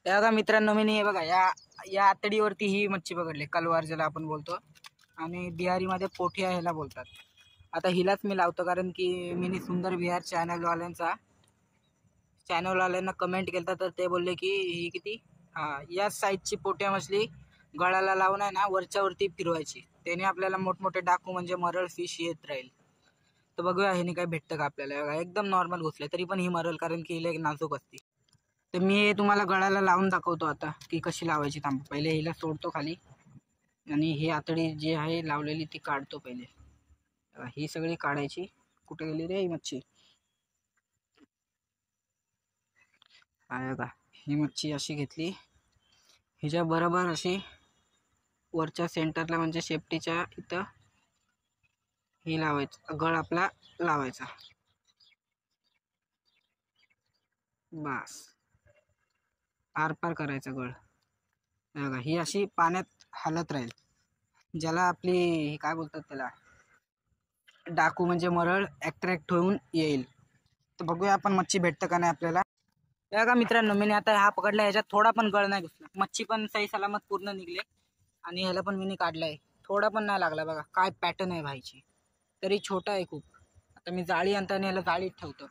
त्या बघा मित्रांनो, मी हे बघा या या आतडीवरती ही मच्छी पकडली, कलवार ज्याला आपण बोलतो, आणि बिहारीमध्ये पोठिया ह्याला बोलतात. आता हिलाच मी लावतो कारण की मी सुंदर बिहार चॅनलवाल्यांना कमेंट केलं तर ते बोलले की ही किती या साईजची पोठिया मछली गळाला लावून आहे ना वरच्यावरती फिरवायची, त्याने आपल्याला मोठमोठे डाकू म्हणजे मरळ फिश येत राहील. तर बघूया ह्याने काय भेटतं का आपल्याला. एकदम नॉर्मल घुसले तरी पण ही मरल कारण की हिला एक नाजूक असते. तर मी तुम्हाला गळाला लावून दाखवतो आता की कशी लावायची. थांब, पहिले हिला सोडतो खाली आणि ही आतडी जी आहे लावलेली ती काढतो पहिले. ही सगळी काढायची. कुठे गेली रे ही मच्छी? आहे का, ही मच्छी अशी घेतली, हिच्या बरोबर अशी वरच्या सेंटरला म्हणजे शेपटीच्या इथं ही लावायचं, गळ आपला लावायचा. बस आरपार करायचा गळ. बघा ही अशी पाण्यात हालत राहील, ज्याला आपली काय बोलतात त्याला डाकू म्हणजे मरळ अट्रॅक्ट होऊन येईल. तर बघूया आपण मच्छी भेटतं का नाही आपल्याला. बघा मित्रांनो, मी आता हा पकडला, ह्याच्यात थोडा पण गळ नाही घुसला, मच्छी पण सही सलामत पूर्ण निघले आणि ह्याला पण मी काढलाय, थोडा पण नाही लागला. बघा काय पॅटर्न आहे भाईची, तरी छोटा आहे खूप. आता मी जाळी आणताना ह्याला जाळीत ठेवतो.